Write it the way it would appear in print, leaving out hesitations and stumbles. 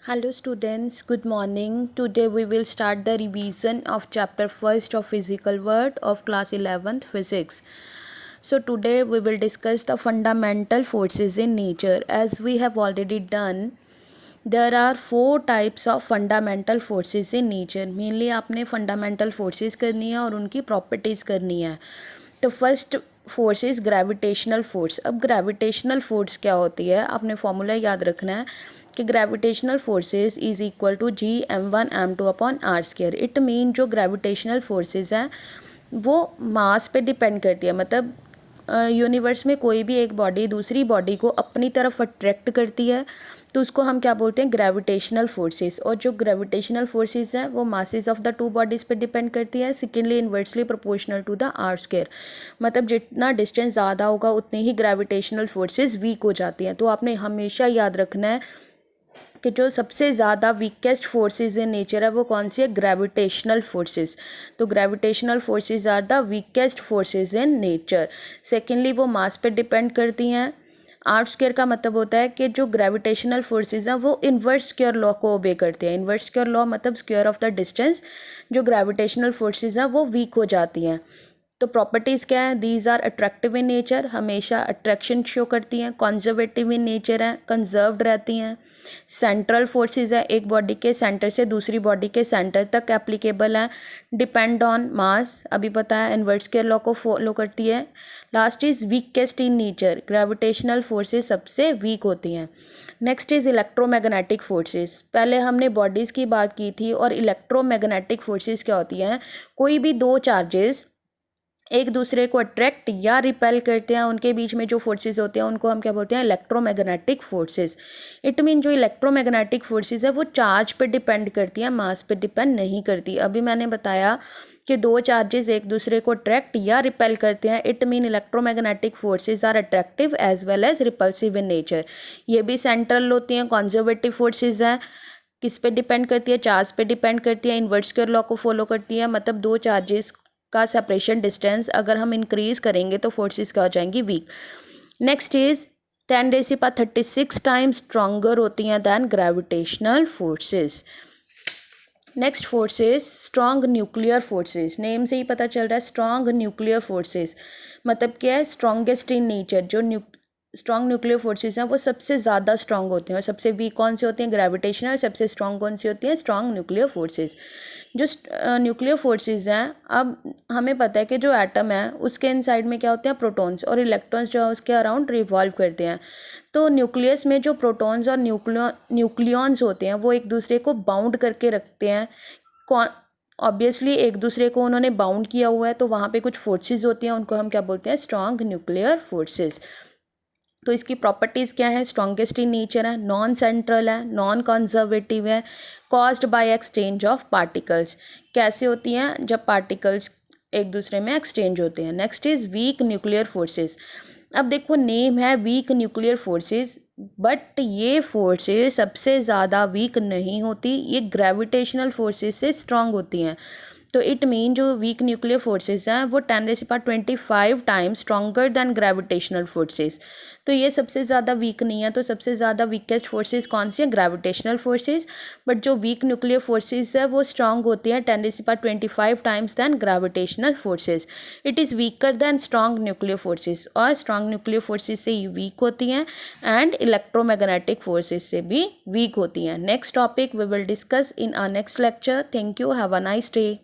Hello students, good morning. Today we will start the revision of chapter 1st of physical world of class 11th physics. So today we will discuss the fundamental forces in nature. As we have already done, there are four types of fundamental forces in nature. Mainly आपने fundamental forces करनी है और उनकी properties करनी है. तो first force is gravitational force. अब gravitational force क्या होती है, आपने फॉर्मूला याद रखना है कि gravitational forces is equal to G m1 m2 upon R square. It mean जो ग्रेविटेशनल फोर्सेस हैं वो मास पे डिपेंड करती है. मतलब यूनिवर्स में कोई भी एक बॉडी दूसरी बॉडी को अपनी तरफ अट्रैक्ट करती है तो उसको हम क्या बोलते हैं, ग्रेविटेशनल फोर्सेस. और जो ग्रेविटेशनल फोर्सेस हैं वो masses of the two bodies पे डिपेंड करती है. Secondly inversely proportional to the R square. मतलब जितना डिस्टेंस ज़्यादा होगा उतनी ही ग्रेविटेशनल फोर्सेस वीक हो जाती हैं. तो आपने हमेशा याद रखना है कि जो सबसे ज़्यादा वीकेस्ट फोर्सेस इन नेचर है वो कौन सी है, ग्रेविटेशनल फोर्सेस. तो gravitational forces are the weakest forces in nature. Secondly वो मास पे डिपेंड करती हैं. आर स्क्वायर का मतलब होता है कि जो ग्रेविटेशनल फोर्सेस हैं वो इन्वर्स स्क्वायर लॉ को ओबे करते हैं. इन्वर्स स्क्वायर लॉ मतलब स्क्वायर ऑफ द डिस्टेंस. जो ग्रेविटेशनल फोर्सेस हैं वो वीक हो जाती हैं. तो प्रॉपर्टीज़ क्या है, these are attractive in nature, हमेशा अट्रैक्शन शो करती हैं. कंजर्वेटिव इन नेचर है, कंजर्व्ड रहती हैं. सेंट्रल फोर्सेस है, एक बॉडी के सेंटर से दूसरी बॉडी के सेंटर तक एप्लीकेबल है. डिपेंड ऑन मास, अभी पता है इन्वर्स के लॉ को फॉलो करती है. Last is weakest in nature, gravitational forces सबसे वीक होती हैं. Next is electromagnetic forces. पहले हमने बॉडीज़ की बात की थी और इलेक्ट्रोमैग्नेटिक फोर्सेस क्या होती हैं, कोई भी दो चार्जेस एक दूसरे को अट्रैक्ट या रिपेल करते हैं, उनके बीच में जो फोर्सेस होते हैं उनको हम क्या बोलते हैं, इलेक्ट्रोमैग्नेटिक फोर्सेस. इट मीन जो इलेक्ट्रोमैग्नेटिक फोर्सेस है वो चार्ज पे डिपेंड करती हैं, मास पे डिपेंड नहीं करती. अभी मैंने बताया कि दो चार्जेस एक दूसरे को अट्रैक्ट या रिपेल करते हैं. It mean electromagnetic forces are attractive as well as repulsive in nature. ये भी सेंट्रल होती हैं. कंजर्वेटिव फोर्सेस हैं, किस पे डिपेंड करती है, चार्ज पे डिपेंड करती है, इन्वर्स स्क्वायर लॉ को फॉलो करती है. मतलब दो चार्जेस का सेपरेशन डिस्टेंस अगर हम इंक्रीज करेंगे तो फोर्सेस क्या हो जाएंगी, weak. Next is 10⁻36 times stronger होती हैं than gravitational forces. Next forces strong nuclear forces. Name से ही पता चल रहा है स्ट्रॉन्ग न्यूक्लियर फोर्सेस मतलब क्या है, स्ट्रॉन्गेस्ट इन नेचर. जो स्ट्रॉन्ग न्यूक्लियर फोर्सेस हैं वो सबसे ज़्यादा स्ट्रॉन्ग होते हैं. और सबसे वीक कौन से होते हैं, ग्रेविटेशनल. सबसे स्ट्रॉन्ग कौन सी होती है, स्ट्रॉन्ग न्यूक्लियर फोर्सेस. जो न्यूक्लियर फोर्सेस हैं, अब हमें पता है कि जो एटम है उसके इनसाइड में क्या होते हैं, प्रोटॉन्स, और इलेक्ट्रॉन्स जो है उसके अराउंड रिवॉल्व करते हैं. तो न्यूक्लियस में जो प्रोटॉन्स और न्यूक्लियॉन्स होते हैं वो एक दूसरे को बाउंड करके रखते हैं. ऑब्वियसली एक दूसरे को उन्होंने बाउंड किया हुआ है तो वहाँ पे कुछ फोर्सेस होती हैं, उनको हम क्या बोलते हैं, स्ट्रॉन्ग न्यूक्लियर फोर्सेस. तो इसकी प्रॉपर्टीज़ क्या है, स्ट्रॉन्गेस्ट इन नेचर है, नॉन सेंट्रल है, नॉन कंजर्वेटिव है, caused by exchange of particles. कैसे होती हैं, जब पार्टिकल्स एक दूसरे में एक्सचेंज होते हैं. Next is week nuclear forces. अब देखो नेम है वीक न्यूक्लियर फोर्सेस, बट ये फोर्सेस सबसे ज़्यादा वीक नहीं होती, ये ग्रेविटेशनल फोर्सेस से स्ट्रांग होती हैं. तो इट मीन जो वीक न्यूक्लियर फोर्सेस हैं वो 10⁻25 times stronger than gravitational forces. तो ये सबसे ज़्यादा वीक नहीं है. तो सबसे ज़्यादा वीकेस्ट फोर्सेस कौन सी है, ग्रेविटेशनल फोर्सेस. बट जो वीक न्यूक्लियर फोर्सेस है वो स्ट्रॉन्ग होती हैं 10⁻25 times than gravitational forces. It is weaker than strong nuclear forces. और स्ट्रॉन्ग न्यूक्लियर फोर्सेस से ही वीक होती हैं एंड इलेक्ट्रोमैग्नेटिक फोर्सेस से भी वीक होती हैं. Next topic we will discuss in our next lecture. Thank you, have a nice day.